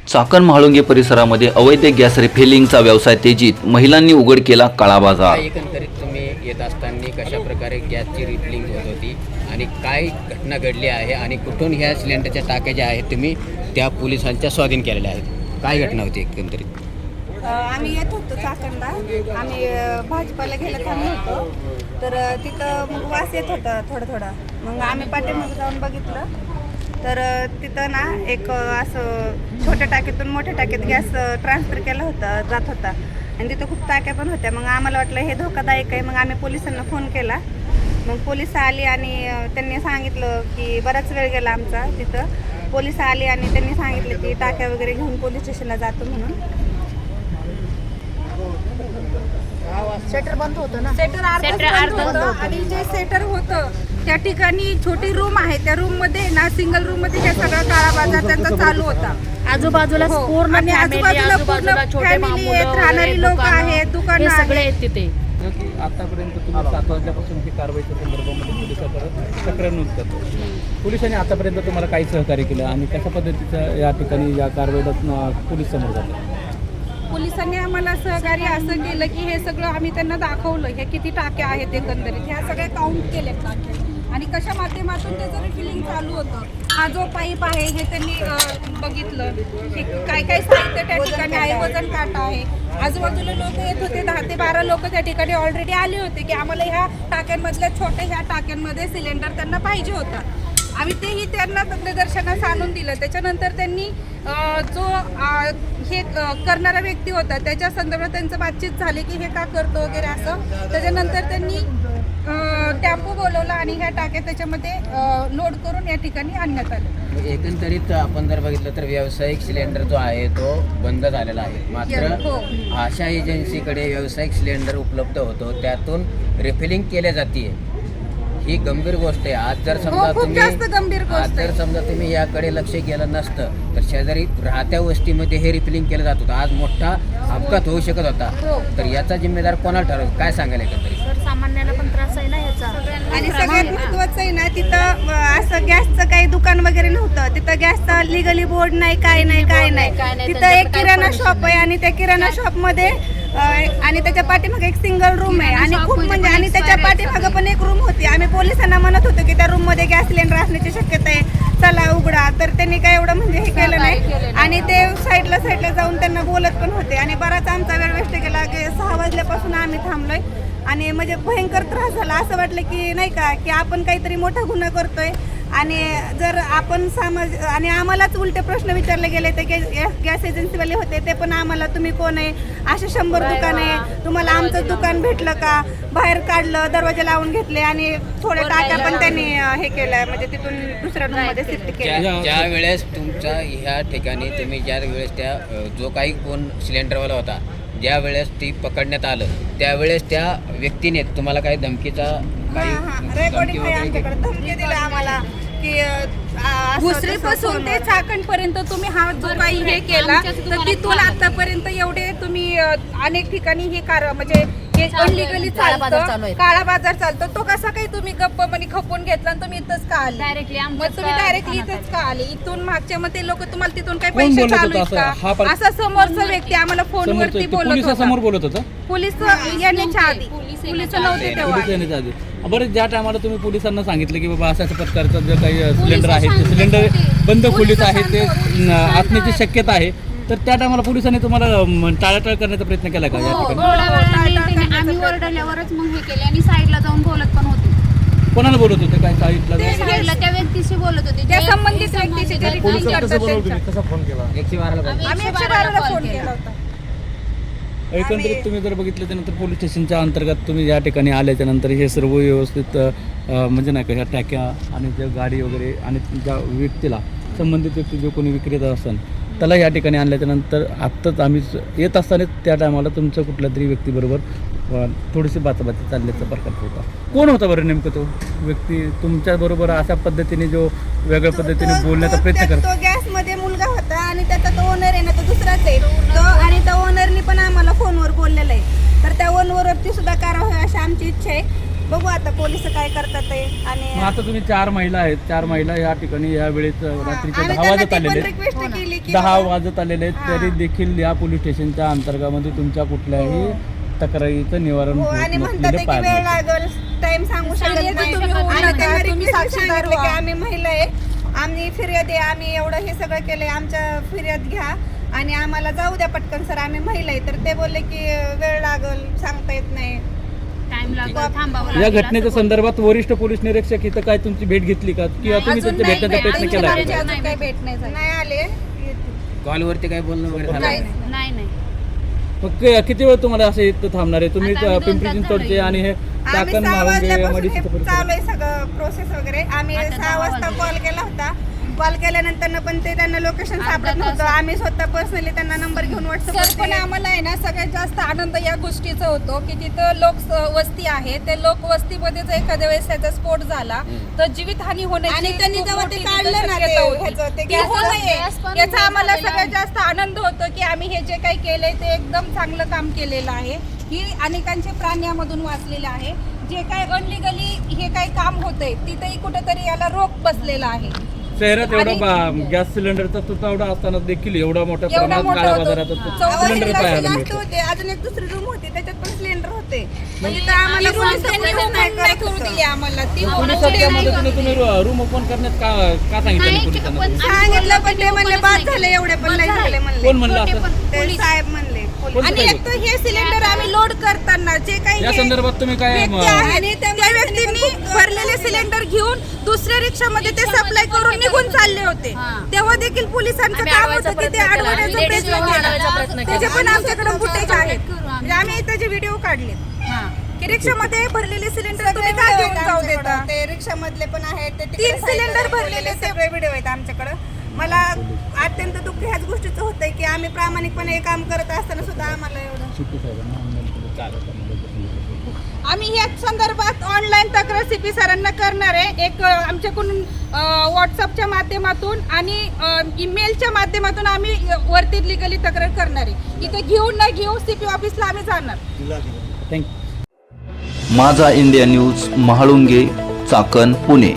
चाकण म्हाळुंगे परिसरामध्ये अवैध गॅस रिफिलिंगचा व्यवसाय तेजीत, महिलांनी उघड केला काळा बाजार. एकंदरीत तुम्ही येत असताना कशा प्रकारे गॅसची रिफिलिंग होत होती आणि काय घटना घडली आहे आणि कुठून ह्या सिलेंडरच्या टाक्या ज्या आहेत तुम्ही त्या पोलिसांच्या स्वाधीन केलेल्या आहेत, काय घटना होती एकंदरीत? आम्ही येत होतो चाकणला. आम्ही भाजीपाला घ्यायला थांबलो होतो, तर तिथं मग वास येत होता थोडा. मग आम्ही पाठीमागे जाऊन बघितलं तर तिथं ना एक असं छोट्या टाकीतून मोठ्या टाकीत गॅस ट्रान्सफर केला जात होता आणि तिथं खूप टाक्या पण होत्या. मग आम्हाला वाटलं हे धोकादायक आहे. मग आम्ही पोलिसांना फोन केला. मग पोलिस आली आणि त्यांनी सांगितलं की बराच वेळ गेला आमचा तिथं. पोलिस आली आणि त्यांनी सांगितलं की टाक्या वगैरे घेऊन पोलीस स्टेशनला जातो म्हणून. शटर बंद होतं ना, सेटर अर्ध होतं आणि जे सेटर होतं त्या ठिकाणी छोटी रूम आहे, त्या रूम मध्ये ना सिंगल रूम मध्ये हे सगळा काळा बाजार त्यांचा चालू होता. आजूबाजूला हो. पूर्ण आणि आजूबाजूला पूर्ण छोटे फॅमिली आहेत, राहणारी लोक आहेत, दुकानं सगळे आहेत. आहेत तिथे. आतापर्यंत तुम्ही 7 वाजल्यापासून ही कारवाईच्या संदर्भामध्ये पोलिसांकडे तक्रार नोंद करतो. पोलिसांनी आतापर्यंत तुम्हाला काही सहकार्य केलं आणि कशा पद्धतीचं या ठिकाणी या कारवाईला पोलीस समोर जातात? पोलिसांनी आम्हाला सहकार्य असं केलं की हे सगळं आम्ही त्यांना दाखवलं, हे किती टाक्या आहेत एकंदरीत, ह्या सगळ्या काउंट केल्या टाक्या आणि कशा माध्यमातून त्याचं रिफिलिंग चालू होतं. हा जो पाईप आहे हे त्यांनी बघितलं, हे काय काय साहित्य त्या ठिकाणी आहे, वजन काटा आहे. आजूबाजूला लोक येत होते, 10 ते 12 लोक त्या ठिकाणी ऑलरेडी आले होते की आम्हाला ह्या टाक्यांमधल्या ह्या टाक्यांमध्ये सिलेंडर त्यांना पाहिजे होता. आम्ही तेही त्यांना निदर्शनास आणून दिलं. त्याच्यानंतर त्यांनी जो हे करणारा व्यक्ती होता त्याच्या संदर्भात त्यांचं बातचीत झाली की हे का करतो वगैरे असं. त्याच्यानंतर त्यांनी टेम्पो बोलवला आणि ह्या टाक्या त्याच्यामध्ये लोड करून या ठिकाणी आणण्यात आले. एकंदरीत आपण जर बघितलं तर व्यावसायिक सिलेंडर जो आहे तो बंद झालेला आहे. मात्र हो. अशा एजन्सीकडे व्यावसायिक सिलेंडर उपलब्ध होतो, त्यातून रिफिलिंग केल्या जाते. ही गंभीर गोष्ट आहे. आज जर समजा खूप जास्त गंभीर गोष्ट आज जर आहे. समजा तुम्ही याकडे लक्ष केलं नसतं तर शेजारी राहत्या वस्तीमध्ये हे रिफिलिंग केलं जात होतं. आज मोठा अपघात होऊ शकत होता. हो. तर याचा जिम्मेदार कोणाला ठरवलं, काय सांगायला एकंदरीत? सर्वसामान्याला पण त्रास आहे ना याचा. आणि सगळ्यात महत्वाचं आहे ना, तिथं असं गॅसचं काही दुकान वगैरे नव्हतं. तिथं गॅसचा लिगली बोर्ड नाही, काय नाही. तिथं एक किराणा शॉप आहे आणि त्या किराणा शॉप मध्ये आणि त्याच्या पाठीमागे एक सिंगल रूम आहे आणि खूप म्हणजे आणि त्याच्या पाठीमागे पण एक रूम होती. आम्ही पोलिसांना म्हणत होतो की त्या रूम मध्ये गॅस सिलेंडर असण्याची शक्यता आहे, चला उघडा. तर त्यांनी काय एवढं म्हणजे हे केलं नाही आणि ते साईडला जाऊन त्यांना बोलत पण होते आणि बराच आमचा वेळ वेस्ट गेला. 6 वाजल्यापासून आम्ही थांबलोय आणि म्हणजे भयंकर त्रास झाला. असं वाटलं की नाही का की आपण काहीतरी मोठा गुन्हा करतोय आणि जर आपण आणि आम्हालाच उलटे प्रश्न विचारले गेले. ते गॅस एजन्सीवाले होते ते पण आम्हाला तुम्ही कोण आहे, असे 100 दुकान आहे, तुम्हाला आमचं दुकान भेटलं का, बाहेर काढलं, दरवाजे लावून घेतले आणि थोडे टाक्या पण त्यांनी हे केलं, म्हणजे तिथून दुसऱ्या रूममध्ये शिफ्ट केलं. ज्या वेळेस तुमच्या ह्या ठिकाणी तुम्ही ज्या वेळेस त्या जो काही कोण सिलेंडरवाला होता ज्या वेळेस ती पकडण्यात आलं त्यावेळेस त्या व्यक्तीने तुम्हाला काही धमकीचा रेकॉर्डिंग आहे आमच्याकडे. धमकी दिली आम्हाला की भुसरीपासून ते चाकणपर्यंत तुम्ही हा जो काही हे केला तर तिथून आतापर्यंत एवढे तुम्ही अनेक ठिकाणी हे म्हणजे हे अनलिगली चालतं, काळा बाजार चालतो. तो कसा काही तुम्ही गप्पपणे खपून घेतला आणि तुम्ही इथंच का आले? मग तुम्ही डायरेक्टली इथंच का आले? इथून मागच्या मग ते लोक तुम्हाला तिथून काही पैसे चालू आहेत का? असा समोरचा व्यक्ती आम्हाला फोनवरती बोलत होता. पोलीस येण्याच्या आधी, पोलीस नव्हते तेव्हा. बरं, ज्या टायमाला तुम्ही पोलिसांना सांगितलं की बाबा अशा प्रकारचं जे काही सिलेंडर आहे ते सिलेंडर बंद खोलीत आहे, ते असण्याची शक्यता आहे, तर त्या टायमाला पोलिसांनी तुम्हाला टाळाटाळ करण्याचा प्रयत्न केला का? या ठिकाणी आम्ही ओरडल्यावरच मग हे केले आणि साईडला जाऊन बोलत पण होते. कोणाला बोलत होते? काय साईडला साईडला त्या व्यक्तीशी बोलत होते, त्या संबंधित व्यक्तीशी जे रिफिलिंग करतात त्यांच्या. कसा फोन केला? 112 आम्ही 112 फोन केला होता. एकंदरीत तुम्ही जर बघितलं त्यानंतर पोलीस स्टेशनच्या अंतर्गत तुम्ही या ठिकाणी आल्याच्या नंतर हे सर्व व्यवस्थित म्हणजे नाही का ह्या टाक्या आणि ज्या गाडी वगैरे आणि ज्या व्यक्तीला संबंधित व्यक्ती जो कोणी विक्रेता असेल त्याला या ठिकाणी आणल्याच्यानंतर आत्ताच आम्ही येत असताना त्या टायमाला तुमच्या कुठल्या तरी व्यक्तीबरोबर थोडीशी बाचाबाची चालल्याचा प्रकार होता. कोण होता बरं नेमकं तो व्यक्ती तुमच्याबरोबर अशा पद्धतीने जो वेगळ्या पद्धतीने बोलण्याचा प्रयत्न करतो? तो गॅसमध्ये मुलगा होता आणि त्याचा तो ओनर आहे ना, तो दुसराच आहे तो, आणि त्या ओनरनी पण आम्हाला फोनवर बोललेलं आहे. तर त्या ओनरवरती सुद्धा कारवाई अशी आमची इच्छा आहे. बघू आता पोलिस काय करतात ते. आणि मग आता तुम्ही 4 महिला आहेत, 4 महिला या ठिकाणी या वेळेस रात्रीचे आम्ही 10 त्यांना वाजत ती आलेले पण आहेत. रिक्वेस्ट केली की 10 वाजत आलेले आहेत, तरी देखील या पोलीस स्टेशनच्या अंतर्गामध्ये तुमच्या कुठल्याही तक्रारीचं निवारण हो, होत आणि म्हणतात नसलेले की पाहायला वेळ मिळतं. लागल, टाइम सांगू शकत सांगितलं नाही. तुम्ही होऊ आणि नका, त्यांना तुम्ही request साक्षीदार सांगितलं की व्हा. आम्ही महिला आहे, आम्ही फिर्याद आहे, आम्ही एवढं हे सगळं केलंय, आमच्या फिर्याद घ्या आणि आम्हाला जाऊ द्या पटकन सर, आम्ही महिला आहे. तर ते बोलले की वेळ लागल, सांगता येत नाही. टाइम लागला, थांबावं या लागेल घटनेच्या असं संदर्भात वरिष्ठ पोलीस निरीक्षक इथं काय तुमची भेट घेतली का किंवा तुम्ही अजून त्यांच्या नाही भेटण्याचा भेट- प्रयत्न अजून केला नाही का? भेट- काही भेट नाही झाली. नाही आले येतील. कॉलवरती काय बोलणं वगैरे झालं नाही. नाही? नाही नाही मग किती वेळ तुम्हाला असं इथं थांबणार आहे तुम्ही? आता आम्ही 2 पिंपरी तास चिंचवडचे झाले. आणि हे आम्ही चाकण 6 महाळुंगे वाजल्यापासून MIDC हे चं परिसर. चालू आहे सगळं प्रोसेस वगैरे. आम्ही आता 6 10 वाजता वाजले. कॉल केला होता. कॉल केल्यानंतर पण ते त्यांना लोकेशन अर्धा सापडत नव्हतं. तास. आम्ही स्वतः पर्सनली त्यांना नंबर घेऊन सर पण व्हॉट्सअप आम्हाला आहे ना सगळ्यात जास्त आनंद या गोष्टीचा होतो की तिथं वस्ती आहे, ते लोकवस्तीमध्ये जर एखाद्या वेळेस त्याचा स्फोट झाला तर जीवितहानी होण्याची आणि त्यांनी खूप जेव्हा मोठी ते काढलं ना शक्यता ते होती. ह्याचं, ते ती गॅस- होऊ नये गॅस पण याचा आम्हाला झालेला सगळ्यात आहे. जास्त आनंद होतो की आम्ही हे जे काही केलंय ते एकदम चांगलं काम केलेलं आहे. ही अनेकांचे प्राण यामधून वाचलेले आहे. जे काही अनलिगली हे काही काम होतंय तिथेही कुठेतरी याला रोख बसलेला आहे. शहरात एवढा आणि- गॅस सिलेंडरचा तुटवडा असताना देखील एवढा मोठ्या एवढा प्रमाणात मोठा काळ्या होतो. बाजारात चौदा सिलेंडर जिल्हा पाहायला जास्त मिळतं. होते. अजून एक दुसरी रूम होती, त्याच्यात पण सिलेंडर होते. म्हणजे तर आम्हाला ती कोणी room त्यांनी support open नाही नाही करत करू होतं. दिली आम्हाला. ती पोलिसात open त्या नाही मदतीने तुम्ही रूम ओपन करण्यात का सांगितलं नाही, पोलिसांना? पण- सांगितलं पण ते म्हणले बाद नाही झाले, एवढे पण नाही झाले म्हणले. कोण म्हणलं छोटे असं? पण ते पोलीस- साहेब म्हणले पोलीस. कोणतं आणि साहेब एक तर हे सिलेंडर आम्ही लोड करताना जे काही या हे संदर्भात तुम्ही काय व्यक्ती आहे, त्या व्यक्तींनी भरलेले सिलेंडर घेऊन दुसऱ्या रिक्षामध्ये ते सप्लाय करून निघून चालले होते. हा. तेव्हा देखील पोलिसांचं आम्ही काम अडवायचा होतं की ते प्रयत्न केला. अडवण्याचा आम्ही प्रयत्न ladies ला केला. अडवायचा प्रयत्न केला. त्याचे पण आमच्याकडे फुटेज आहेत. करू आम्ही. म्हणजे आम्ही त्याचे व्हिडिओ काढले हा. की रिक्षामध्ये भरलेले सिलेंडर सगळे तुम्ही का video घेऊन आहेत जाऊ आमच्याकडं. देता? ते रिक्षामधले पण आहेत, ते तिकडे 3 साईडला सिलेंडर दाखवलेले भरलेले ते- सगळे व्हिडिओ आहेत आमच्याकडं. मला अत्यंत दुःख ह्याच गोष्टीचं होतंय की आम्ही प्रामाणिकपणे हे काम करत असताना सुद्धा आम्हाला एवढं शिट्टी साहेबांना ऑनलाईन केलं. आम्ही या संदर्भात ऑनलाईन तक्रार CP सरांना करणार आहे. एक आमच्याकडून व्हॉट्सअपच्या माध्यमातून आणि ईमेलच्या माध्यमातून आम्ही वरती लिगली तक्रार करणार आहे. इथे घेऊन न घेऊ CP ऑफिसला आम्ही जाणार. थँक्यू. माझा इंडिया न्यूज महाळुंगे चाकण पुणे.